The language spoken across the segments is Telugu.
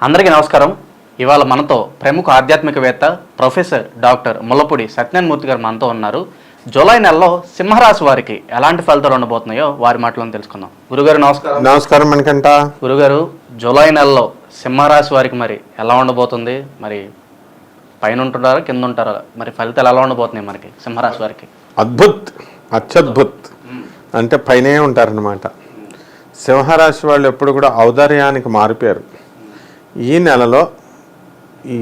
అందరికీ నమస్కారం. ఇవాళ మనతో ప్రముఖ ఆధ్యాత్మికవేత్త ప్రొఫెసర్ డాక్టర్ ముల్లపూడి సత్యనారాయణమూర్తి గారు మనతో ఉన్నారు. జూలై నెలలో సింహరాశి వారికి ఎలాంటి ఫలితాలు ఉండబోతున్నాయో వారి మాటలను తెలుసుకుందాం. గురుగారు నమస్కారం. నమస్కారం మణికంఠ. గురుగారు, జూలై నెలలో సింహరాశి వారికి మరి ఎలా ఉండబోతుంది? మరి పైన ఉంటున్నారా, కింద ఉంటారా? మరి ఫలితాలు ఎలా ఉండబోతున్నాయి మనకి సింహరాశి వారికి? అద్భుత్, అత్యద్భుత్. అంటే పైనే ఉంటారనమాట. సింహరాశి వాళ్ళు ఎప్పుడు కూడా ఔదార్యానికి మారిపోయారు. ఈ నెలలో ఈ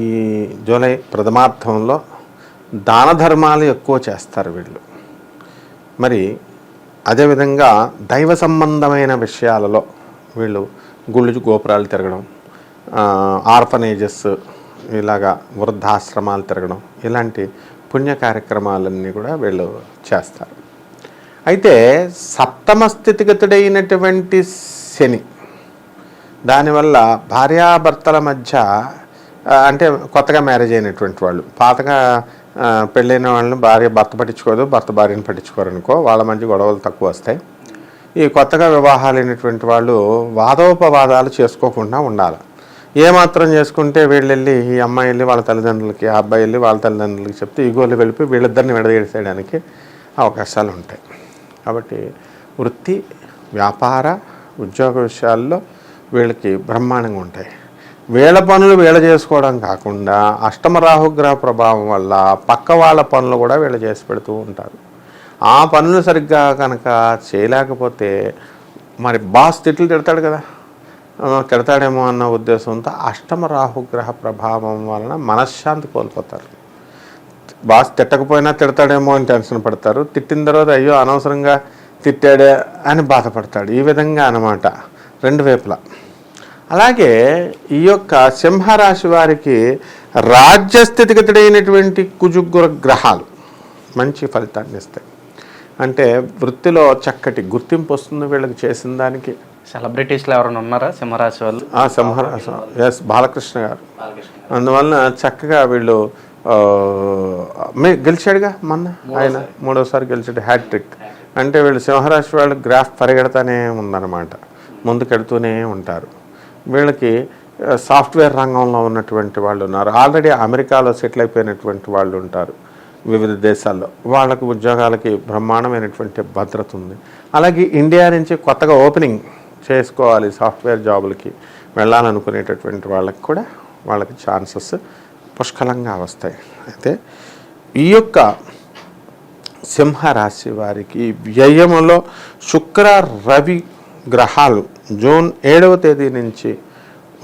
జూలై ప్రథమార్థంలో దాన ధర్మాలు ఎక్కువ చేస్తారు వీళ్ళు. మరి అదేవిధంగా దైవ సంబంధమైన విషయాలలో వీళ్ళు గుళ్ళు గోపురాలు తిరగడం, ఆర్ఫనేజెస్, ఇలాగా వృద్ధాశ్రమాలు తిరగడం, ఇలాంటి పుణ్య కార్యక్రమాలన్నీ కూడా వీళ్ళు చేస్తారు. అయితే సప్తమ స్థితిగతుడైనటువంటి శని, దానివల్ల భార్యాభర్తల మధ్య, అంటే కొత్తగా మ్యారేజ్ అయినటువంటి వాళ్ళు, పాతగా పెళ్ళైన వాళ్ళని భర్త పట్టించుకోదు, భర్త భార్యను పట్టించుకోరు అనుకో, వాళ్ళ మధ్య గొడవలు తక్కువ వస్తాయి. ఈ కొత్తగా వివాహాలైనటువంటి వాళ్ళు వాదోపవాదాలు చేసుకోకుండా ఉండాలి. ఏమాత్రం చేసుకుంటే వీళ్ళు వెళ్ళి, ఈ అమ్మాయి వెళ్ళి వాళ్ళ తల్లిదండ్రులకి, ఆ అబ్బాయి వెళ్ళి వాళ్ళ తల్లిదండ్రులకి చెప్తే ఈగోలు వెళ్ళిపోయి వీళ్ళిద్దరిని విడదీసేయడానికి అవకాశాలు ఉంటాయి. కాబట్టి వృత్తి, వ్యాపార, ఉద్యోగ విషయాల్లో వీళ్ళకి బ్రహ్మాండంగా ఉంటాయి. వీళ్ళ పనులు వీళ్ళ చేసుకోవడం కాకుండా అష్టమ రాహుగ్రహ ప్రభావం వల్ల పక్క వాళ్ళ పనులు కూడా వీళ్ళు చేసి పెడుతూ ఉంటారు. ఆ పనులు సరిగ్గా కనుక చేయలేకపోతే మరి బాస్ తిడతాడు కదా, తిడతాడేమో అన్న ఉద్దేశంతో అష్టమ రాహుగ్రహ ప్రభావం వలన మనశ్శాంతి కోల్పోతారు. బాస్ తిట్టకపోయినా తిడతాడేమో అని టెన్షన్ పడతారు. తిట్టిన తర్వాత అయ్యో అనవసరంగా తిట్టాడే అని బాధపడతాడు. ఈ విధంగా అన్నమాట రెండు వైపులా. అలాగే ఈ యొక్క సింహరాశి వారికి రాజ్యస్థితిగతుడైనటువంటి కుజుగ్గుర గ్రహాలు మంచి ఫలితాన్ని ఇస్తాయి. అంటే వృత్తిలో చక్కటి గుర్తింపు వస్తుంది వీళ్ళకి చేసిన దానికి. సెలబ్రిటీస్లో ఎవరైనా ఉన్నారా సింహరాశి వాళ్ళు? సింహరాశి, ఎస్, బాలకృష్ణ గారు. అందువలన చక్కగా వీళ్ళు గెలిచాడుగా మొన్న, ఆయన 3వసారి గెలిచాడు, హ్యాట్రిక్. అంటే వీళ్ళు సింహరాశి వాళ్ళు గ్రాఫ్ పరిగెడతానే ఉందన్నమాట, ముందుకెడుతూనే ఉంటారు. వీళ్ళకి సాఫ్ట్వేర్ రంగంలో ఉన్నటువంటి వాళ్ళు ఉన్నారు, ఆల్రెడీ అమెరికాలో సెటిల్ అయిపోయినటువంటి వాళ్ళు ఉంటారు వివిధ దేశాల్లో, వాళ్ళకు ఉద్యోగాలకి బ్రహ్మాండమైనటువంటి భద్రత ఉంది. అలాగే ఇండియా నుంచి కొత్తగా ఓపెనింగ్ చేసుకోవాలి సాఫ్ట్వేర్ జాబులకి వెళ్ళాలనుకునేటటువంటి వాళ్ళకి కూడా వాళ్ళకి ఛాన్సెస్ పుష్కలంగా వస్తాయి. అయితే ఈ యొక్క సింహరాశి వారికి వ్యయములో శుక్ర రవి గ్రహాలు జూన్ 7వ తేదీ నుంచి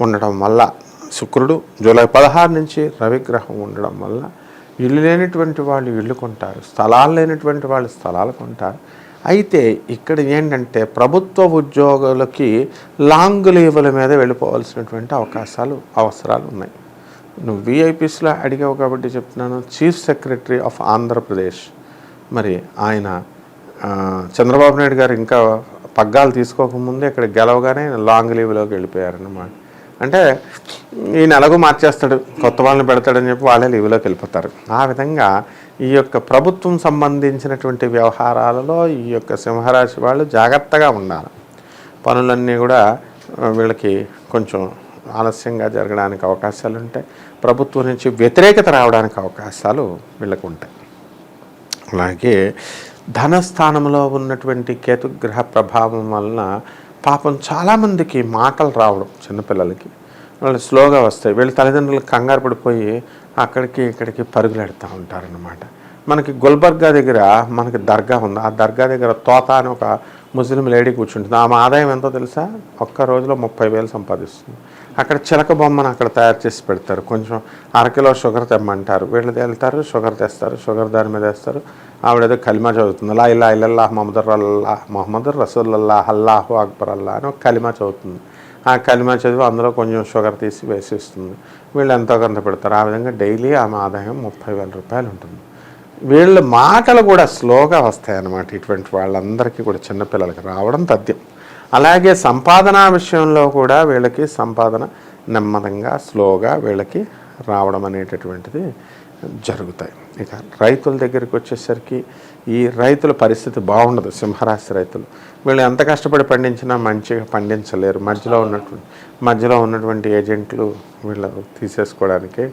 ఉండడం వల్ల, శుక్రుడు జూలై 16 నుంచి రవిగ్రహం ఉండడం వల్ల ఇల్లు లేనటువంటి వాళ్ళు ఇల్లు కొంటారు, స్థలాలు లేనటువంటి వాళ్ళు స్థలాలు కొంటారు. అయితే ఇక్కడ ఏంటంటే ప్రభుత్వ ఉద్యోగులకి లాంగ్ లీవుల మీద వెళ్ళిపోవాల్సినటువంటి అవసరాలు ఉన్నాయి. నువ్వు విఐపీస్లో అడిగావు కాబట్టి చెప్తున్నాను. చీఫ్ సెక్రటరీ ఆఫ్ ఆంధ్రప్రదేశ్, మరి ఆయన చంద్రబాబు నాయుడు గారు ఇంకా పగ్గాలు తీసుకోకముందే ఇక్కడ గెలవగానే లాంగ్ లీవ్లోకి వెళ్ళిపోయారన్నమాట. అంటే ఈ నెలకు మార్చేస్తాడు, కొత్త వాళ్ళని పెడతాడని చెప్పి వాళ్ళే లీవ్లోకి వెళ్ళిపోతారు. ఆ విధంగా ఈ యొక్క ప్రభుత్వం సంబంధించినటువంటి వ్యవహారాలలో ఈ యొక్క సింహరాశి వాళ్ళు జాగ్రత్తగా ఉండాలి. పనులన్నీ కూడా వీళ్ళకి కొంచెం ఆలస్యంగా జరగడానికి అవకాశాలు ఉంటాయి. ప్రభుత్వం నుంచి వ్యతిరేకత రావడానికి అవకాశాలు వీళ్ళకు ఉంటాయి. అలాగే ధనస్థానంలో ఉన్నటువంటి కేతుగ్రహ ప్రభావం వలన పాపం చాలామందికి మాటలు రావడం, చిన్నపిల్లలకి వాళ్ళు స్లోగా వస్తాయి. వీళ్ళ తల్లిదండ్రులకు కంగారు పడిపోయి అక్కడికి ఇక్కడికి పరుగులెడుతూ ఉంటారన్నమాట. మనకి గుల్బర్గా దగ్గర మనకి దర్గా ఉంది. ఆ దర్గా దగ్గర తోత అని ఒక ముస్లిం లేడీ కూర్చుంటుంది. ఆమె ఆదాయం ఎంతో తెలుసా? ఒక్క రోజులో 30,000 సంపాదిస్తుంది. అక్కడ చిలక బొమ్మను అక్కడ తయారు చేసి పెడతారు. కొంచెం అరకిలో షుగర్ తెమ్మంటారు, వీళ్ళు వెళ్తారు, షుగర్ తెస్తారు, షుగర్ దాని మీద వేస్తారు. ఆవిడేదో కలిమా చదువుతుంది, లా ఇల్లా ఇల్లల్లాహ్ మొహమ్మద్ రసూలుల్లాహ్ అల్లాహు అక్బర్ అల్లా అని ఒక కలిమా చదువుతుంది. ఆ కలిమా చదివి అందులో కొంచెం షుగర్ తీసి వేసిస్తుంది. వీళ్ళు ఎంతో కొంత పెడతారు. ఆ విధంగా డైలీ ఆమె ఆదాయం 30,000 రూపాయలు ఉంటుంది. వీళ్ళ మాటలు కూడా స్లోగా వస్తాయన్నమాట. ఇటువంటి వాళ్ళందరికీ కూడా చిన్నపిల్లలకి రావడం తథ్యం. అలాగే సంపాదన విషయంలో కూడా వీళ్ళకి సంపాదన నెమ్మదంగా స్లోగా వీళ్ళకి రావడం అనేటటువంటిది జరుగుతాయి. ఇక రైతుల దగ్గరికి వచ్చేసరికి ఈ రైతుల పరిస్థితి బాగుండదు. సింహరాశి రైతులు వీళ్ళు ఎంత కష్టపడి పండించినా మంచిగా పండించలేరు. మధ్యలో ఉన్నటువంటి ఏజెంట్లు వీళ్ళు తీసేసుకోవడానికి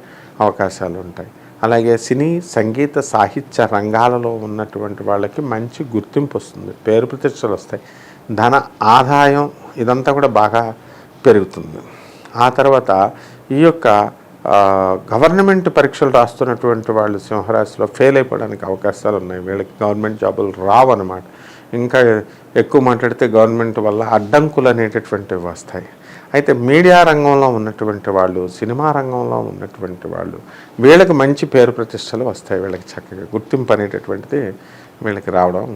అవకాశాలు ఉంటాయి. అలాగే సినీ, సంగీత, సాహిత్య రంగాలలో ఉన్నటువంటి వాళ్ళకి మంచి గుర్తింపు వస్తుంది, పేరు ప్రతిష్టలు వస్తాయి, ధన ఆదాయం ఇదంతా కూడా బాగా పెరుగుతుంది. ఆ తర్వాత ఈ యొక్క గవర్నమెంట్ పరీక్షలు రాస్తున్నటువంటి వాళ్ళు సింహరాశిలో ఫెయిల్ అయిపోవడానికి అవకాశాలు ఉన్నాయి. వీళ్ళకి గవర్నమెంట్ జాబులు రావన్నమాట. ఇంకా ఎక్కువ మాట్లాడితే గవర్నమెంట్ వల్ల అడ్డంకులు అనేటటువంటివి వస్తాయి. అయితే మీడియా రంగంలో ఉన్నటువంటి వాళ్ళు, సినిమా రంగంలో ఉన్నటువంటి వాళ్ళు వీళ్ళకి మంచి పేరు ప్రతిష్టలు వస్తాయి. వీళ్ళకి చక్కగా గుర్తింపు అనేటటువంటిది వీళ్ళకి రావడం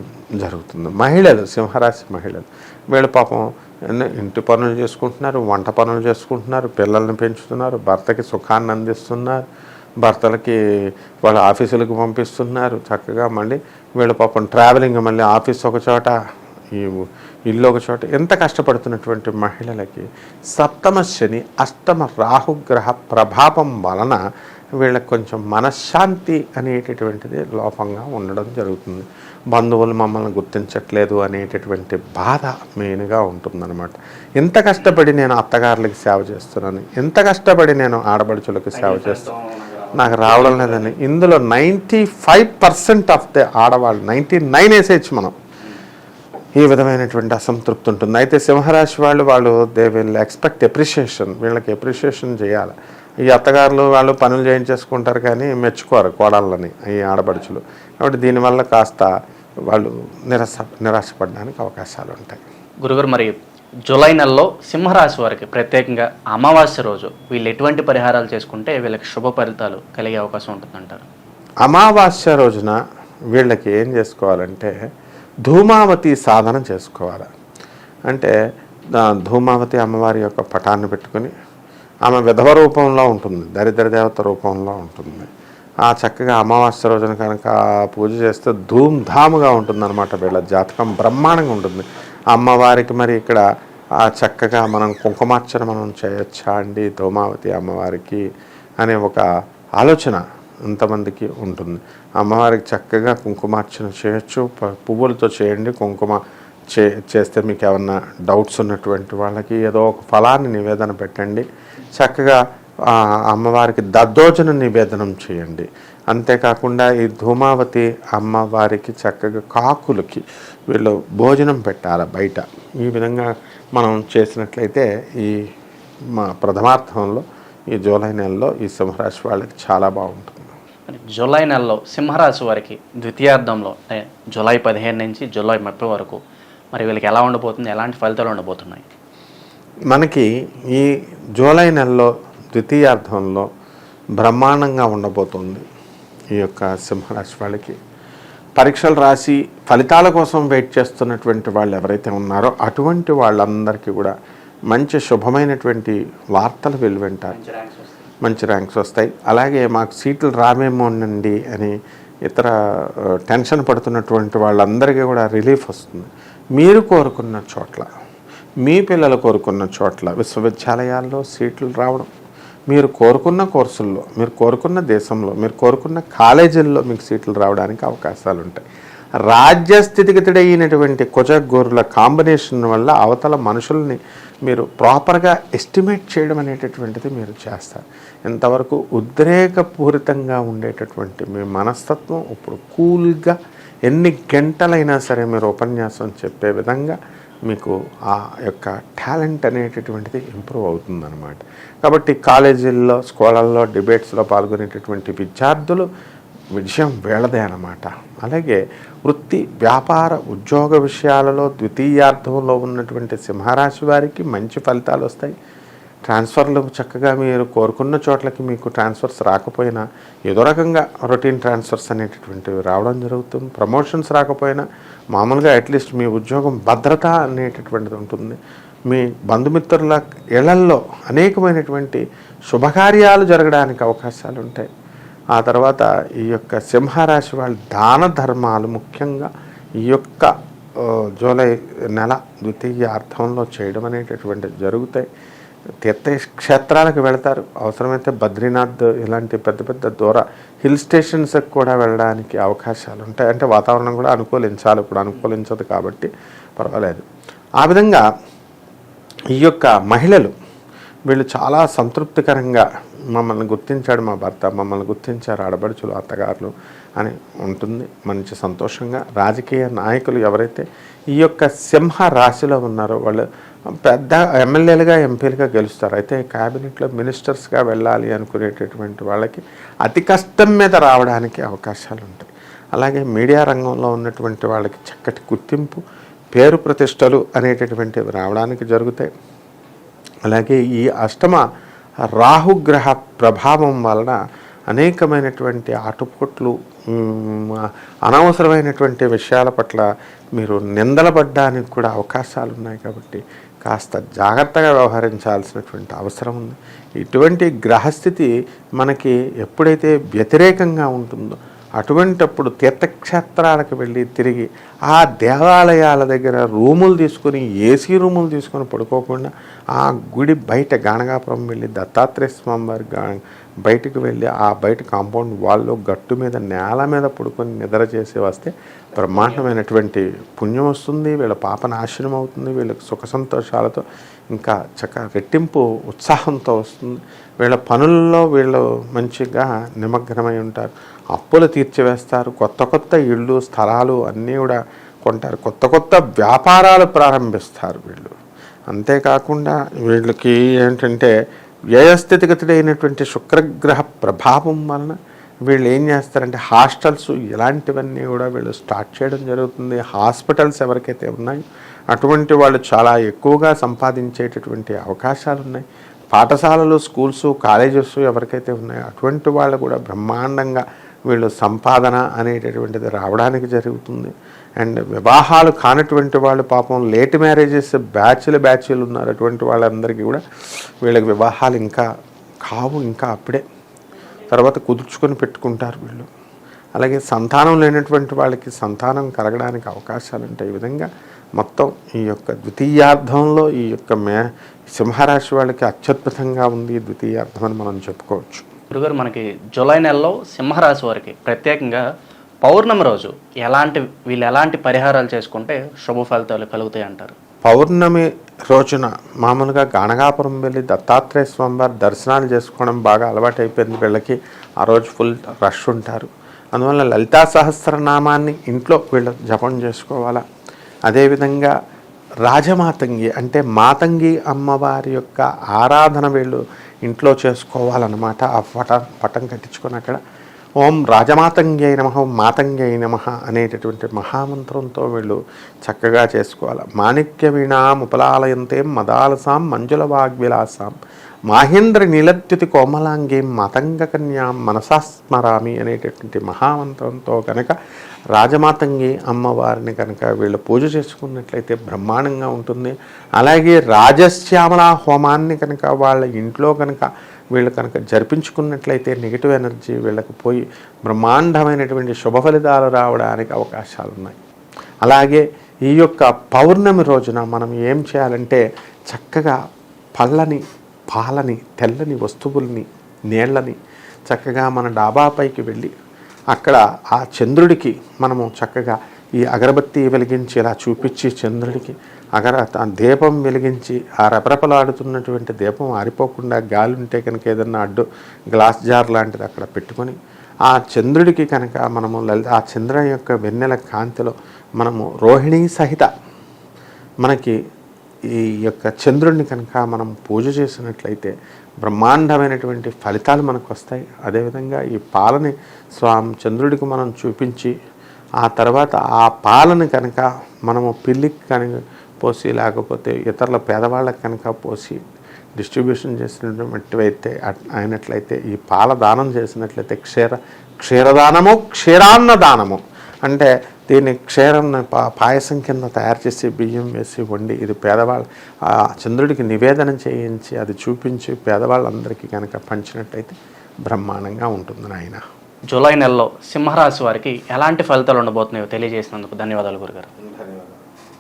జరుగుతుంది. మహిళలు, సింహరాశి మహిళలు వీళ్ళ పాపం ఇంటి పనులు చేసుకుంటున్నారు, వంట పనులు చేసుకుంటున్నారు, పిల్లల్ని పెంచుతున్నారు, భర్తకి సుఖాన్ని అందిస్తున్నారు, భర్తలకి వాళ్ళ ఆఫీసులకు పంపిస్తున్నారు చక్కగా. మళ్ళీ వీళ్ళ పాపం ట్రావెలింగ్, మళ్ళీ ఆఫీస్ ఒక చోట, ఈ ఇల్లు ఒక చోట, ఎంత కష్టపడుతున్నటువంటి మహిళలకి సప్తమ శని, అష్టమ రాహుగ్రహ ప్రభావం వలన వీళ్ళకి కొంచెం మనశ్శాంతి అనేటటువంటిది లోపంగా ఉండడం జరుగుతుంది. బంధువులు మమ్మల్ని గుర్తించట్లేదు అనేటటువంటి బాధ మెయిన్గా ఉంటుందన్నమాట. ఎంత కష్టపడి నేను అత్తగారులకి సేవ చేస్తున్నాను, ఎంత కష్టపడి నేను ఆడపడుచులకు సేవ చేస్తున్నాను, నాకు రావడం లేదని. ఇందులో 95% ఆఫ్ ది ఆడవాళ్ళు, 99 వేసేయచ్చు మనం, ఈ విధమైనటువంటి అసంతృప్తి ఉంటుంది. అయితే సింహరాశి వాళ్ళు దే విల్ ఎక్స్పెక్ట్ ఎప్రిషియేషన్. వీళ్ళకి ఎప్రిషియేషన్ చేయాలి. ఈ అత్తగారులు వాళ్ళు పనులు చేయించేసుకుంటారు కానీ మెచ్చుకోరు కోడళ్ళని, ఈ ఆడపడుచులు. కాబట్టి దీనివల్ల కాస్త వాళ్ళు నిరాశపడడానికి అవకాశాలు ఉంటాయి. గురుగారు, మరి జూలై నెలలో సింహరాశి వారికి ప్రత్యేకంగా అమావాస్య రోజు వీళ్ళు ఎటువంటి పరిహారాలు చేసుకుంటే వీళ్ళకి శుభ ఫలితాలు కలిగే అవకాశం ఉంటుందంటారు? అమావాస్య రోజున వీళ్ళకి ఏం చేసుకోవాలంటే ధూమావతి సాధన చేసుకోవాలి. అంటే ధూమావతి అమ్మవారి యొక్క పటాన్ని పెట్టుకుని, ఆమె విధవ రూపంలో ఉంటుంది, దరిద్ర దేవత రూపంలో ఉంటుంది. ఆ చక్కగా అమావాస్య రోజున కనుక పూజ చేస్తే ధూమ్ధాముగా ఉంటుందన్నమాట. వీళ్ళ జాతకం బ్రహ్మాండంగా ఉంటుంది. అమ్మవారికి మరి ఇక్కడ చక్కగా మనం కుంకుమార్చన మనం చేయొచ్చా అండి ధూమావతి అమ్మవారికి అనే ఒక ఆలోచన ఇంతమందికి ఉంటుంది. అమ్మవారికి చక్కగా కుంకుమార్చన చేయొచ్చు, పువ్వులతో చేయండి. కుంకుమ చేస్తే మీకు ఏమన్నా డౌట్స్ ఉన్నటువంటి వాళ్ళకి ఏదో ఒక ఫలాన్ని నివేదన పెట్టండి. చక్కగా అమ్మవారికి దద్దోజన నివేదనం చేయండి. అంతేకాకుండా ఈ ధూమావతి అమ్మవారికి చక్కగా కాకులకి వీళ్ళు భోజనం పెట్టాలి బయట. ఈ విధంగా మనం చేసినట్లయితే ఈ మా ప్రథమార్థంలో ఈ జూలై నెలలో ఈ సింహరాశి వాళ్ళకి చాలా బాగుంటుంది. జూలై నెలలో సింహరాశి వారికి ద్వితీయార్థంలో జూలై 15 నుంచి జూలై 30 వరకు మరి వీళ్ళకి ఎలా ఉండబోతుంది, ఎలాంటి ఫలితాలు ఉండబోతున్నాయి? మనకి ఈ జూలై నెలలో ద్వితీయార్థంలో బ్రహ్మాండంగా ఉండబోతుంది. ఈ యొక్క సింహరాశి వాళ్ళకి పరీక్షలు రాసి ఫలితాల కోసం వెయిట్ చేస్తున్నటువంటి వాళ్ళు ఎవరైతే ఉన్నారో అటువంటి వాళ్ళందరికీ కూడా మంచి శుభమైనటువంటి వార్తలు వెలువెంటారు, మంచి ర్యాంక్స్ వస్తాయి. అలాగే మాకు సీట్లు రామేమోనండి అని ఇతర టెన్షన్ పడుతున్నటువంటి వాళ్ళందరికీ కూడా రిలీఫ్ వస్తుంది. మీరు కోరుకున్న చోట్ల, మీ పిల్లలు కోరుకున్న చోట్ల విశ్వవిద్యాలయాల్లో సీట్లు రావడం, మీరు కోరుకున్న కోర్సుల్లో, మీరు కోరుకున్న దేశంలో, మీరు కోరుకున్న కాలేజీల్లో మీకు సీట్లు రావడానికి అవకాశాలు ఉంటాయి. రాజ్యస్థితిగతుడైనటువంటి కుజగోరుల కాంబినేషన్ వల్ల అవతల మనుషుల్ని మీరు ప్రాపర్గా ఎస్టిమేట్ చేయడం అనేటటువంటిది మీరు చేస్తారు. ఇంతవరకు ఉద్రేకపూరితంగా ఉండేటటువంటి మీ మనస్తత్వం ఇప్పుడు కూల్గా ఎన్ని గంటలైనా సరే మీరు ఉపన్యాసం చెప్పే విధంగా మీకు ఆ యొక్క టాలెంట్ అనేటటువంటిది ఇంప్రూవ్ అవుతుందన్నమాట. కాబట్టి కాలేజీల్లో, స్కూళ్ళల్లో డిబేట్స్లో పాల్గొనేటటువంటి విద్యార్థులు విషయం వీళ్ళదే అన్నమాట. అలాగే వృత్తి, వ్యాపార, ఉద్యోగ విషయాలలో ద్వితీయార్థంలో ఉన్నటువంటి సింహరాశి వారికి మంచి ఫలితాలు వస్తాయి. ట్రాన్స్ఫర్లు చక్కగా మీరు కోరుకున్న చోట్లకి మీకు ట్రాన్స్ఫర్స్ రాకపోయినా ఏదో రకంగా రొటీన్ ట్రాన్స్ఫర్స్ అనేటటువంటివి రావడం జరుగుతుంది. ప్రమోషన్స్ రాకపోయినా మామూలుగా అట్లీస్ట్ మీ ఉద్యోగం భద్రత అనేటటువంటిది ఉంటుంది. మీ బంధుమిత్రుల ఇళ్లల్లో అనేకమైనటువంటి శుభకార్యాలు జరగడానికి అవకాశాలు ఉంటాయి. ఆ తర్వాత ఈ యొక్క సింహరాశి వాళ్ళ దాన ధర్మాలు ముఖ్యంగా ఈ యొక్క జూలై నెల ద్వితీయ అర్థంలో చేయడం అనేటటువంటిది జరుగుతాయి. తీర్థక్షేత్రాలకు వెళతారు. అవసరమైతే బద్రీనాథ్ ఇలాంటి పెద్ద పెద్ద దూర హిల్ స్టేషన్స్కి కూడా వెళ్ళడానికి అవకాశాలు ఉంటాయి. అంటే వాతావరణం కూడా అనుకూలించాలి, ఇప్పుడు అనుకూలించదు కాబట్టి పర్వాలేదు. ఆ విధంగా ఈ యొక్క మహిళలు వీళ్ళు చాలా సంతృప్తికరంగా మమ్మల్ని గుర్తించాడు మా భర్త, మమ్మల్ని గుర్తించారు ఆడబడుచులు, అత్తగారులు అని ఉంటుంది. మంచి సంతోషంగా రాజకీయ నాయకులు ఎవరైతే ఈ యొక్క సింహ రాశిలో ఉన్నారో వాళ్ళు పెద్ద ఎమ్మెల్యేలుగా, ఎంపీలుగా గెలుస్తారు. అయితే క్యాబినెట్లో మినిస్టర్స్గా వెళ్ళాలి అనుకునేటటువంటి వాళ్ళకి అతి కష్టం మీద రావడానికి అవకాశాలు ఉంటాయి. అలాగే మీడియా రంగంలో ఉన్నటువంటి వాళ్ళకి చక్కటి గుర్తింపు, పేరు ప్రతిష్టలు అనేటటువంటివి రావడానికి జరుగుతాయి. అలాగే ఈ అష్టమ రాహుగ్రహ ప్రభావం వలన అనేకమైనటువంటి ఆటుపోట్లు, అనవసరమైనటువంటి విషయాల పట్ల మీరు నిందలపడడానికి కూడా అవకాశాలు ఉన్నాయి. కాబట్టి కాస్త జాగ్రత్తగా వ్యవహరించాల్సినటువంటి అవసరం ఉంది. ఇటువంటి గ్రహస్థితి మనకి ఎప్పుడైతే వ్యతిరేకంగా ఉంటుందో అటువంటప్పుడు తీర్థక్షేత్రాలకు వెళ్ళి తిరిగి ఆ దేవాలయాల దగ్గర రూములు తీసుకొని, ఏసీ రూములు తీసుకొని పడుకోకుండా ఆ గుడి బయట గాణగాపురం వెళ్ళి దత్తాత్రేయ స్వామి వారి బయటకు వెళ్ళి ఆ బయట కాంపౌండ్ వాళ్ళు గట్టు మీద నేల మీద పడుకొని నిద్ర చేసి వస్తే బ్రహ్మాండమైనటువంటి పుణ్యం వస్తుంది. వీళ్ళ పాప నాశనం అవుతుంది. వీళ్ళకి సుఖ సంతోషాలతో ఇంకా చక్కగా రెట్టింపు ఉత్సాహంతో వస్తుంది. వీళ్ళ పనుల్లో వీళ్ళు మంచిగా నిమగ్నమై ఉంటారు. అప్పులు తీర్చివేస్తారు. కొత్త కొత్త ఇళ్ళు, స్థలాలు అన్నీ కూడా కొంటారు. కొత్త కొత్త వ్యాపారాలు ప్రారంభిస్తారు వీళ్ళు. అంతేకాకుండా వీళ్ళకి ఏంటంటే వ్యయస్థితిగతుడైనటువంటి శుక్రగ్రహ ప్రభావం వలన వీళ్ళు ఏం చేస్తారంటే హాస్టల్స్ ఇలాంటివన్నీ కూడా వీళ్ళు స్టార్ట్ చేయడం జరుగుతుంది. హాస్పిటల్స్ ఎవరికైతే ఉన్నాయో అటువంటి వాళ్ళు చాలా ఎక్కువగా సంపాదించేటటువంటి అవకాశాలు ఉన్నాయి. పాఠశాలలు, స్కూల్స్, కాలేజెస్ ఎవరికైతే ఉన్నాయో అటువంటి వాళ్ళు కూడా బ్రహ్మాండంగా వీళ్ళు సంపాదన అనేటటువంటిది రావడానికి జరుగుతుంది. అండ్ వివాహాలు కానటువంటి వాళ్ళు పాపం లేట్ మ్యారేజెస్ బ్యాచ్లు ఉన్నారు. అటువంటి వాళ్ళందరికీ కూడా వీళ్ళకి వివాహాలు ఇంకా కావు, ఇంకా అప్పుడే తర్వాత కుదుర్చుకొని పెట్టుకుంటారు వీళ్ళు. అలాగే సంతానం లేనటువంటి వాళ్ళకి సంతానం కలగడానికి అవకాశాలు ఉంటాయి. ఈ విధంగా మొత్తం ఈ యొక్క ద్వితీయార్థంలో ఈ యొక్క సింహరాశి వాళ్ళకి అత్యద్భుతంగా ఉంది ఈ ద్వితీయార్థం అని మనం చెప్పుకోవచ్చు. గురుగారు, మనకి జూలై నెలలో సింహరాశి వారికి ప్రత్యేకంగా పౌర్ణమి రోజు వీళ్ళు ఎలాంటి పరిహారాలు చేసుకుంటే శుభ ఫలితాలు కలుగుతాయి అంటారు? పౌర్ణమి రోజున మామూలుగా గాణగాపురం వెళ్ళి దత్తాత్రేయ స్వామి వారి దర్శనాలు చేసుకోవడం బాగా అలవాటు అయిపోయింది వీళ్ళకి. ఆ రోజు ఫుల్ రష్ ఉంటారు. అందువల్ల లలితా సహస్రనామాన్ని ఇంట్లో వీళ్ళు జపం చేసుకోవాలా. అదేవిధంగా రాజమాతంగి అంటే మాతంగి అమ్మవారి యొక్క ఆరాధన వీళ్ళు ఇంట్లో చేసుకోవాలన్నమాట. ఆ పటం కట్టించుకొని అక్కడ ఓం రాజమాతంగ్యై నమః, ఓం మాతంగ్యై నమః అనేటటువంటి మహామంత్రంతో వీళ్ళు చక్కగా చేసుకోవాలి. మాణిక్య వీణాముపలాలయంతే మదాలసాం మంజుల వాగ్విలాసాం మాహేంద్ర నీలద్యుతి కోమలాంగీం మాతంగ కన్యాం మనసాస్మరామి అనేటటువంటి మహామంత్రంతో కనుక రాజమాతంగి అమ్మవారిని కనుక వీళ్ళు పూజ చేసుకున్నట్లయితే బ్రహ్మాండంగా ఉంటుంది. అలాగే రాజశ్యామల హోమాన్ని కనుక వాళ్ళ ఇంట్లో కనుక వీళ్ళు కనుక జరిపించుకున్నట్లయితే నెగిటివ్ ఎనర్జీ వీళ్ళకి పోయి బ్రహ్మాండమైనటువంటి శుభ ఫలితాలు రావడానికి అవకాశాలు ఉన్నాయి. అలాగే ఈ యొక్క పౌర్ణమి రోజున మనం ఏం చేయాలంటే చక్కగా పళ్ళని, పాలని, తెల్లని వస్తువుల్ని, నీళ్ళని చక్కగా మన డాబాపైకి వెళ్ళి అక్కడ ఆ చంద్రుడికి మనము చక్కగా ఈ అగరబత్తి వెలిగించి ఇలా చూపించి చంద్రుడికి దీపం వెలిగించి ఆ రెపరెపలాడుతున్నటువంటి దీపం ఆరిపోకుండా గాలి ఉంటే కనుక ఏదన్నా అడ్డు గ్లాస్ జార్ లాంటిది అక్కడ పెట్టుకొని ఆ చంద్రుడికి కనుక మనము ఆ చంద్ర యొక్క వెన్నెల కాంతిలో మనము రోహిణీ సహిత మనకి ఈ యొక్క చంద్రుడిని కనుక మనం పూజ చేసినట్లయితే బ్రహ్మాండమైనటువంటి ఫలితాలు మనకు వస్తాయి. అదేవిధంగా ఈ పాలని చంద్రుడికి మనం చూపించి ఆ తర్వాత ఆ పాలని కనుక మనము పిల్లికి కనుక పోసి లేకపోతే ఇతరుల పేదవాళ్ళకి కనుక పోసి డిస్ట్రిబ్యూషన్ చేసినటువంటివైతే అయినట్లయితే ఈ పాల దానం చేసినట్లయితే క్షీరదానము, క్షీరాన్నదానము అంటే దీన్ని క్షీరం పాయసం కింద తయారు చేసి బియ్యం వేసి వండి ఇది పేదవాళ్ళ చంద్రుడికి నివేదన చేయించి అది చూపించి పేదవాళ్ళందరికీ కనుక పంచినట్టయితే బ్రహ్మాండంగా ఉంటుంది నాయన. జూలై నెలలో సింహరాశి వారికి ఎలాంటి ఫలితాలు ఉండబోతున్నాయో తెలియజేసినందుకు ధన్యవాదాలు గురుగారు.